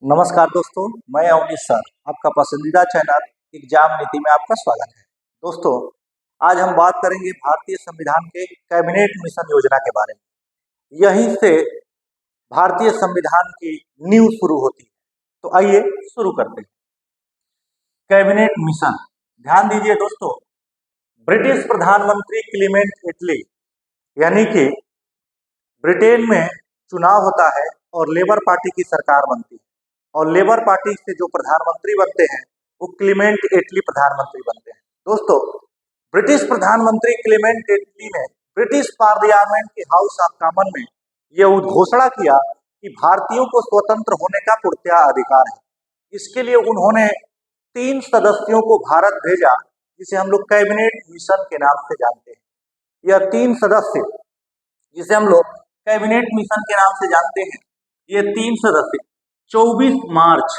नमस्कार दोस्तों, मैं अवनीश सर, आपका पसंदीदा चैनल एग्जाम नीति में आपका स्वागत है। दोस्तों, आज हम बात करेंगे भारतीय संविधान के कैबिनेट मिशन योजना के बारे में। यहीं से भारतीय संविधान की नींव शुरू होती है। तो आइए शुरू करते हैं। कैबिनेट मिशन, ध्यान दीजिए दोस्तों, ब्रिटिश प्रधानमंत्री क्लीमेंट एटली यानी कि ब्रिटेन में चुनाव होता है और लेबर पार्टी की सरकार बनती है और लेबर पार्टी से जो प्रधानमंत्री बनते हैं वो क्लीमेंट एटली प्रधानमंत्री बनते हैं। दोस्तों, ब्रिटिश प्रधानमंत्री क्लीमेंट एटली ने ब्रिटिश पार्लियामेंट के हाउस ऑफ कॉमन में यह उद्घोषणा किया कि भारतीयों को स्वतंत्र होने का पूर्णतः अधिकार है। इसके लिए उन्होंने 3 सदस्यों को भारत भेजा, जिसे हम लोग कैबिनेट मिशन के नाम से जानते हैं। यह 3 सदस्य जिसे हम लोग कैबिनेट मिशन के नाम से जानते हैं, ये 3 सदस्य 24 मार्च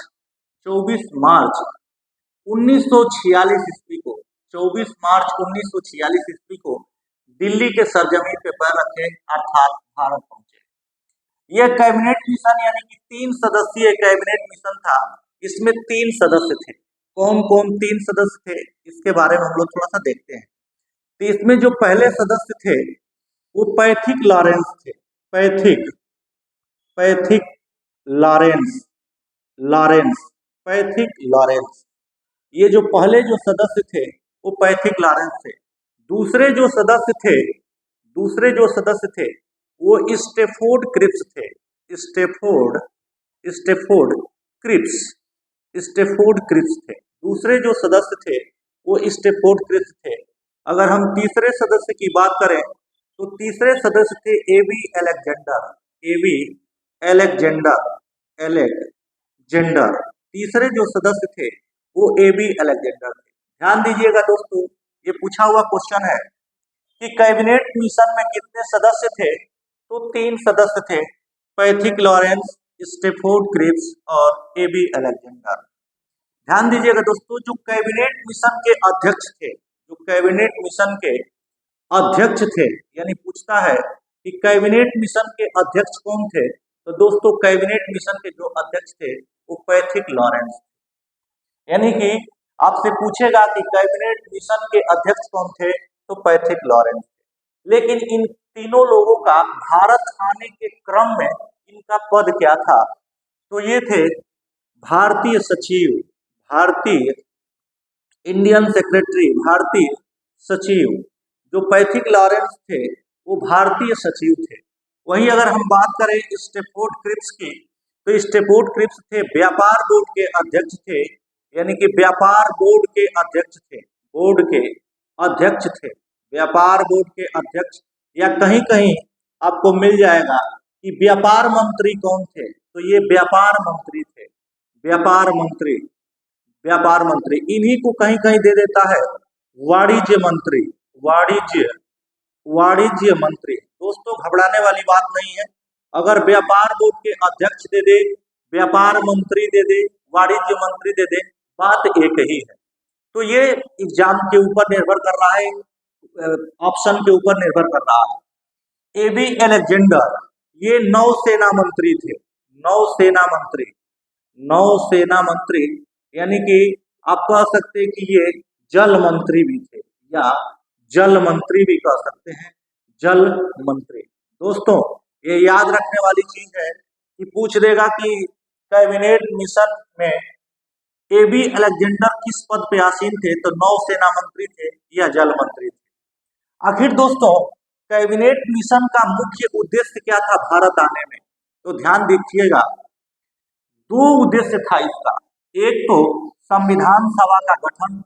1946 ईस्वी को 24 मार्च 1946 ईस्वी को दिल्ली के सरजमीन पे पैर रखे अर्थात भारत पहुंचे। यह कैबिनेट मिशन यानी कि 3 सदस्यीय कैबिनेट मिशन था। इसमें 3 सदस्य थे। कौन कौन 3 सदस्य थे, इसके बारे में हम लोग थोड़ा सा देखते हैं। तो इसमें जो पहले सदस्य थे वो पैथिक लॉरेंस थे। पैथिक लॉरेंस, ये जो पहले जो सदस्य थे वो पैथिक लॉरेंस थे। दूसरे जो सदस्य थे वो स्टेफोर्ड क्रिप्स थे। स्टेफोर्ड क्रिप्स थे। दूसरे जो सदस्य थे वो स्टेफोर्ड क्रिप्स थे। अगर हम तीसरे सदस्य की बात करें तो तीसरे सदस्य थे एबी एलेक्जेंडर। तीसरे जो सदस्य थे वो एबी अलेक्जेंडर थे। ध्यान दीजिएगा दोस्तों, ये पूछा हुआ क्वेश्चन है कि कैबिनेट मिशन में कितने सदस्य थे, तो 3 सदस्य थे, पैथिक लॉरेंस, स्टेफोर्ड क्रिप्स और एबी अलेक्जेंडर। ध्यान दीजिएगा दोस्तों, जो कैबिनेट मिशन के अध्यक्ष थे यानी पूछता है कि कैबिनेट मिशन के अध्यक्ष कौन थे, तो दोस्तों कैबिनेट मिशन के जो अध्यक्ष थे वो पैथिक लॉरेंस, यानी कि आपसे पूछेगा कि कैबिनेट मिशन के अध्यक्ष कौन थे, तो पैथिक लॉरेंस। लेकिन इन तीनों लोगों का भारत आने के क्रम में इनका पद क्या था, तो ये थे भारतीय सचिव। जो पैथिक लॉरेंस थे वो भारतीय सचिव थे। वहीं अगर हम बात करें स्टेफोर्ड क्रिप्स की, तो स्टेफोर्ड क्रिप्स थे व्यापार बोर्ड के अध्यक्ष थे, यानी कि व्यापार बोर्ड के अध्यक्ष, या कहीं कहीं आपको मिल जाएगा कि व्यापार मंत्री कौन थे, तो ये व्यापार मंत्री थे। व्यापार मंत्री इन्हीं को कहीं कहीं दे देता है वाणिज्य मंत्री। दोस्तों, घबराने वाली बात नहीं है। अगर व्यापार बोर्ड के अध्यक्ष दे दे, व्यापार मंत्री दे दे, वाणिज्य मंत्री दे दे, बात एक ही है। तो ये एग्जाम के ऊपर निर्भर कर रहा है, ऑप्शन के ऊपर निर्भर कर रहा है। एबी अलेक्जेंडर ये नौसेना मंत्री थे। नौसेना मंत्री यानी कि आप कह सकते हैं कि ये जल मंत्री भी थे, या जल मंत्री भी कह सकते हैं, जल मंत्री। दोस्तों, ये याद रखने वाली चीज है कि पूछ देगा कि कैबिनेट मिशन में एबी अलेक्जेंडर किस पद पे आसीन थे, तो नौसेना मंत्री थे या जल मंत्री थे। आखिर दोस्तों, कैबिनेट मिशन का मुख्य उद्देश्य क्या था भारत आने में, तो ध्यान दीजिएगा, 2 उद्देश्य था इसका। एक तो संविधान सभा का गठन,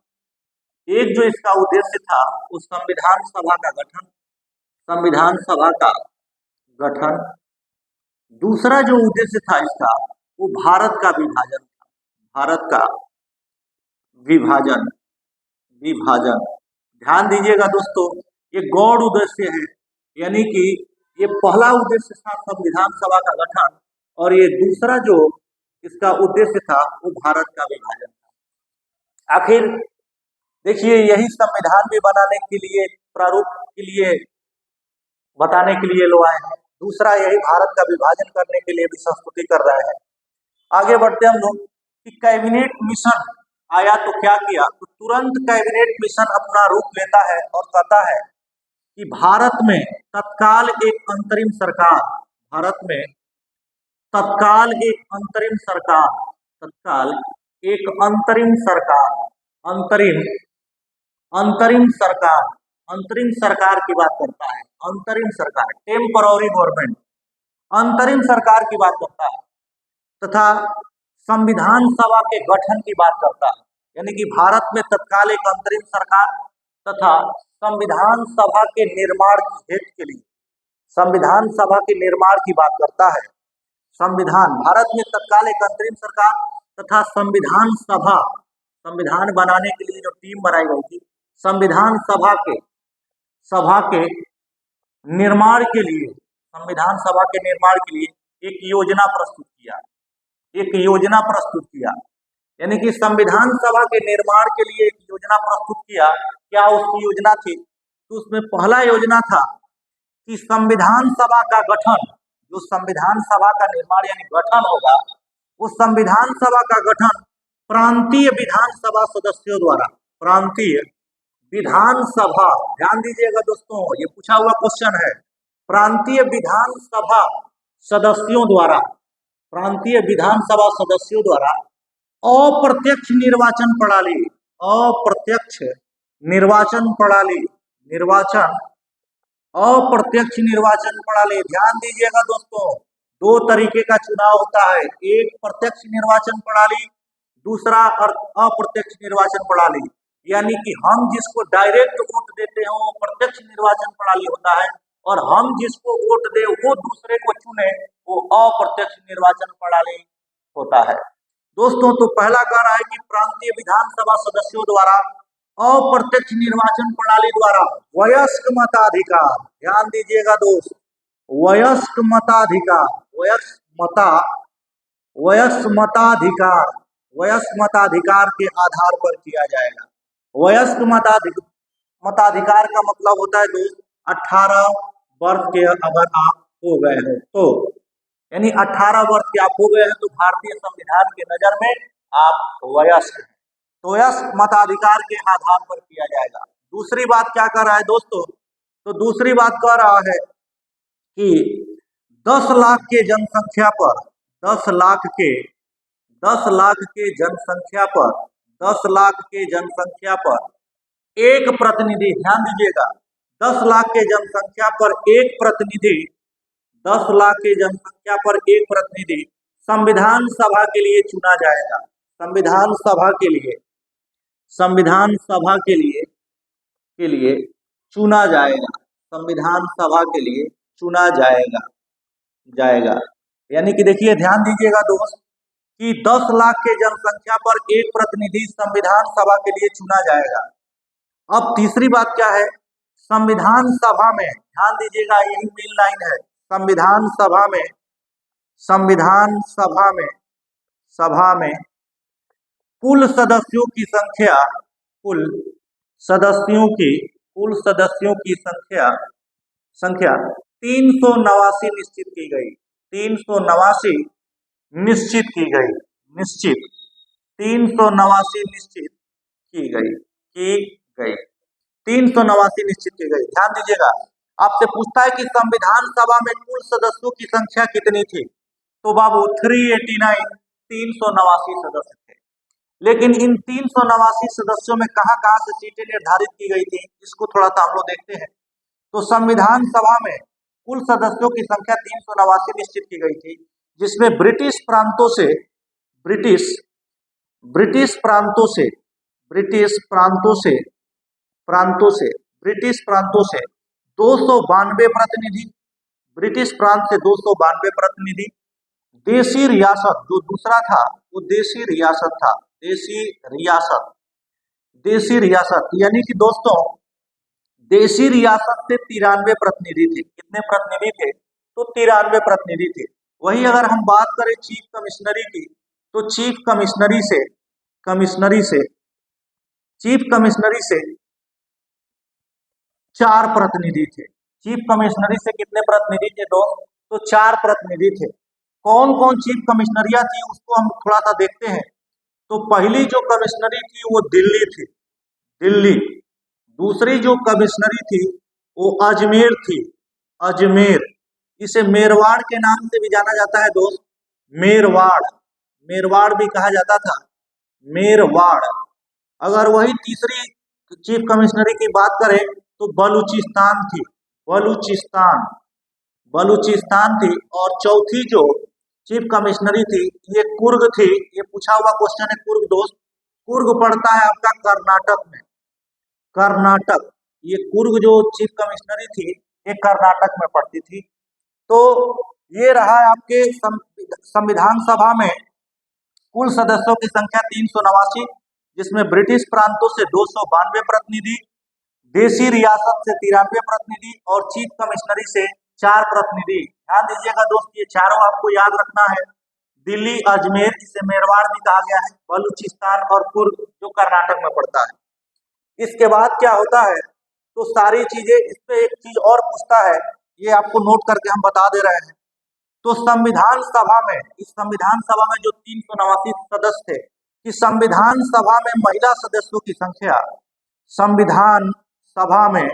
एक जो इसका उद्देश्य था वो संविधान सभा का गठन। दूसरा जो उद्देश्य था इसका वो भारत का विभाजन। ध्यान दीजिएगा दोस्तों, ये गौड़ उद्देश्य है, यानी कि ये पहला उद्देश्य था संविधान सभा का गठन, और ये दूसरा जो इसका उद्देश्य था वो भारत का विभाजन था। आखिर देखिए, यही संविधान भी बनाने के लिए, प्रारूप के लिए, बताने के लिए लोग आए हैं। दूसरा, यही भारत का विभाजन करने के लिए भी संस्तुति कर रहे हैं। आगे बढ़ते हम लोग कि कैबिनेट मिशन आया तो क्या किया, तो तुरंत कैबिनेट मिशन अपना रूप लेता है और कहता है कि भारत में तत्काल एक अंतरिम सरकार, भारत में तत्काल एक अंतरिम सरकार, तत्काल एक अंतरिम सरकार, अंतरिम अंतरिम सरकार, अंतरिम सरकार की बात करता है, अंतरिम सरकार, टेम्पररी गवर्नमेंट, अंतरिम सरकार की बात करता है, तथा संविधान सभा के गठन की बात करता है। यानी कि भारत में तत्काल एक अंतरिम सरकार तथा संविधान सभा के निर्माण हेतु के लिए, संविधान सभा के निर्माण की बात करता है। संविधान, भारत में तत्काल एक अंतरिम सरकार तथा संविधान सभा, संविधान बनाने के लिए जो टीम बनाई गई थी, संविधान सभा के निर्माण के लिए, संविधान सभा के निर्माण के लिए एक योजना प्रस्तुत किया, एक योजना प्रस्तुत किया। यानी कि संविधान सभा के निर्माण के लिए एक योजना प्रस्तुत किया। क्या उसकी योजना थी? तो उसमें पहला योजना था कि संविधान सभा का गठन, जो संविधान सभा का निर्माण यानी गठन होगा, उस संविधान सभा का गठन प्रांतीय विधानसभा सदस्यों द्वारा, प्रांतीय विधानसभा, ध्यान दीजिएगा दोस्तों, ये पूछा हुआ क्वेश्चन है, प्रांतीय विधानसभा सदस्यों द्वारा, प्रांतीय विधानसभा सदस्यों द्वारा अप्रत्यक्ष निर्वाचन प्रणाली, अप्रत्यक्ष निर्वाचन प्रणाली, निर्वाचन, अप्रत्यक्ष निर्वाचन प्रणाली। ध्यान दीजिएगा दोस्तों, दो तरीके का चुनाव होता है, एक प्रत्यक्ष निर्वाचन प्रणाली, दूसरा अप्रत्यक्ष निर्वाचन प्रणाली। यानी कि हम जिसको डायरेक्ट वोट देते हैं वो प्रत्यक्ष निर्वाचन प्रणाली होता है, और हम जिसको वोट दे वो दूसरे को चुने वो अप्रत्यक्ष निर्वाचन प्रणाली होता है। दोस्तों, तो पहला कह रहा है कि प्रांतीय विधानसभा सदस्यों द्वारा अप्रत्यक्ष निर्वाचन प्रणाली द्वारा वयस्क मताधिकार, ध्यान दीजिएगा दोस्त, वयस्क मताधिकार, वयस्क मताधिकार, वयस्क मताधिकार के आधार पर किया जाएगा। वयस्क मताधिकार का मतलब होता है दोस्त 18 वर्ष के अगर आप हो गए हो तो, यानी 18 वर्ष के आप हो गए हैं तो भारतीय संविधान के नजर में आप वयस्क हैं, तो वयस्क मताधिकार के आधार पर किया जाएगा। दूसरी बात क्या कर रहा है दोस्तों, तो दूसरी बात कह रहा है कि 10 लाख के जनसंख्या पर, 10 लाख के जनसंख्या पर, 10 लाख के जनसंख्या पर एक प्रतिनिधि, ध्यान दीजिएगा, 10 लाख के जनसंख्या पर एक प्रतिनिधि, 10 लाख की जनसंख्या पर एक प्रतिनिधि संविधान सभा के लिए चुना जाएगा, संविधान सभा के लिए, संविधान सभा के लिए चुना जाएगा, संविधान सभा के लिए चुना जाएगा। यानी कि देखिए, ध्यान दीजिएगा दोस्त कि 10 लाख के जनसंख्या पर एक प्रतिनिधि संविधान सभा के लिए चुना जाएगा। अब तीसरी बात क्या है, संविधान सभा में, ध्यान दीजिएगा यही मेन लाइन है, संविधान सभा में, सभा में कुल सदस्यों की संख्या, कुल सदस्यों की संख्या 389 निश्चित की गई, 389 निश्चित की गई, 389 निश्चित की गई, 389 निश्चित की गई। ध्यान दीजिएगा, आपसे पूछता है कि संविधान सभा में कुल सदस्यों की संख्या कितनी थी, तो बाबू 389, 389 सदस्य थे। लेकिन इन 389 सदस्यों में कहां से सीटें निर्धारित की गई थी, इसको थोड़ा सा हम लोग देखते हैं। तो संविधान सभा में कुल सदस्यों की संख्या 389 निश्चित की गई थी, जिसमें ब्रिटिश प्रांतों से 292 प्रतिनिधि, ब्रिटिश प्रांत से 292 प्रतिनिधि, देशी रियासत जो दूसरा था वो देशी रियासत था, देशी रियासत यानी कि दोस्तों देशी रियासत से 93 प्रतिनिधि थे। कितने प्रतिनिधि थे? तो 93 प्रतिनिधि थे। वही अगर हम बात करें चीफ कमिश्नरी की, तो चीफ कमिश्नरी से 4 प्रतिनिधि थे। चीफ कमिश्नरी से कितने प्रतिनिधि थे दोस्त? तो 4 प्रतिनिधि थे। कौन कौन चीफ कमिश्नरियां थी उसको हम थोड़ा सा देखते हैं। तो पहली जो कमिश्नरी थी वो दिल्ली थी, दिल्ली। दूसरी जो कमिश्नरी थी वो अजमेर थी, अजमेर। इसे मेरवाड़ के नाम से भी जाना जाता है दोस्त, मेरवाड़, मेरवाड़ भी कहा जाता था, मेरवाड़। अगर वही तीसरी चीफ कमिश्नरी की बात करें तो बलूचिस्तान थी, बलूचिस्तान, बलूचिस्तान थी। और चौथी जो चीफ कमिश्नरी थी ये कुर्ग थी। ये पूछा हुआ क्वेश्चन है कुर्ग दोस्त। कुर्ग पड़ता है आपका कर्नाटक में, कर्नाटक। ये कुर्ग जो चीफ कमिश्नरी थी ये कर्नाटक में पड़ती थी। तो ये रहा आपके संविधान सभा में कुल सदस्यों की संख्या 389, जिसमें ब्रिटिश प्रांतों से 292 प्रतिनिधि, देशी रियासत से 93 प्रतिनिधि और चीफ कमिश्नरी से 4 प्रतिनिधि। ध्यान दीजिएगा दोस्त, ये चारों आपको याद रखना है। दिल्ली, अजमेर, इसे मेरवाड़ भी कहा गया है, बलूचिस्तान और कुर्ग जो कर्नाटक में पड़ता है। इसके बाद क्या होता है तो सारी चीजें, इसमें एक चीज और पूछता है, ये आपको नोट करके हम बता दे रहे हैं। तो संविधान सभा में, इस संविधान सभा में जो 389 सदस्य थे, कि संविधान सभा में महिला सदस्यों की संख्या, संविधान सभा में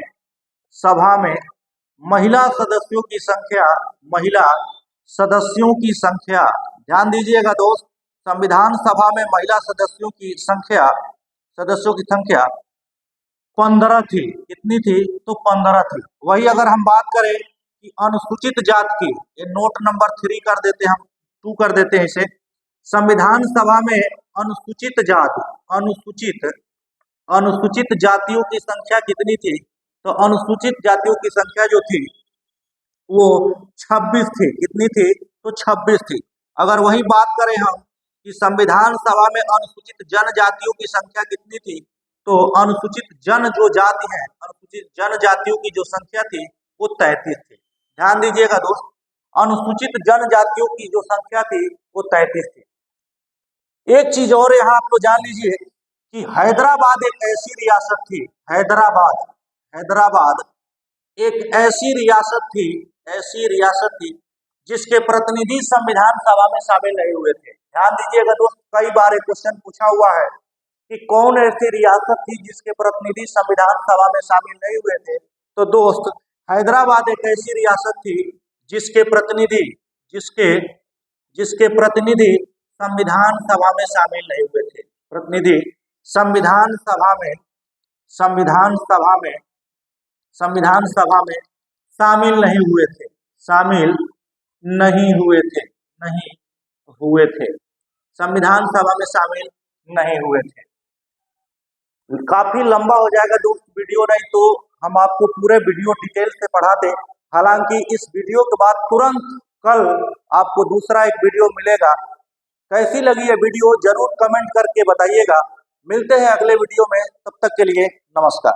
महिला सदस्यों की संख्या, महिला सदस्यों की संख्या, ध्यान दीजिएगा दोस्त, संविधान सभा में महिला सदस्यों की संख्या, सदस्यों की संख्या 15 थी। कितनी थी तो 15 थी। वही अगर हम बात करें कि अनुसूचित जाति की, ये नोट नंबर 3 कर देते हैं हम, 2 कर देते हैं इसे। संविधान सभा में अनुसूचित जाति, अनुसूचित जातियों की संख्या कितनी थी तो अनुसूचित जातियों की संख्या जो थी वो 26 थी। कितनी थी तो 26 थी। अगर वही बात करें हम कि संविधान सभा में अनुसूचित जनजातियों की संख्या कितनी थी तो अनुसूचित जन जो जाति है, अनुसूचित जनजातियों की जो संख्या थी वो 33 थी। ध्यान दीजिएगा दोस्त, अनुसूचित जनजातियों की जो संख्या थी वो 33 थी। एक चीज और यहाँ आप लोग जान लीजिए कि हैदराबाद एक ऐसी रियासत थी, हैदराबाद, हैदराबाद एक ऐसी रियासत थी, ऐसी रियासत थी जिसके प्रतिनिधि संविधान सभा में शामिल नहीं हुए थे। ध्यान दीजिएगा दोस्त, कई बार एक क्वेश्चन पूछा हुआ है कि कौन ऐसी रियासत थी जिसके प्रतिनिधि संविधान सभा में शामिल नहीं हुए थे। तो दोस्त, हैदराबाद एक ऐसी रियासत थी जिसके प्रतिनिधि, जिसके प्रतिनिधि संविधान सभा में शामिल नहीं हुए थे। प्रतिनिधि संविधान सभा में, संविधान सभा में, संविधान सभा में शामिल नहीं हुए थे, शामिल नहीं हुए थे, नहीं हुए थे, संविधान सभा में शामिल नहीं हुए थे। काफी लंबा हो जाएगा दोस्त वीडियो, नहीं तो हम आपको पूरे वीडियो डिटेल से पढ़ाते। हालांकि इस वीडियो के बाद तुरंत कल आपको दूसरा एक वीडियो मिलेगा। कैसी लगी ये वीडियो जरूर कमेंट करके बताइएगा। मिलते हैं अगले वीडियो में, तब तक के लिए नमस्कार।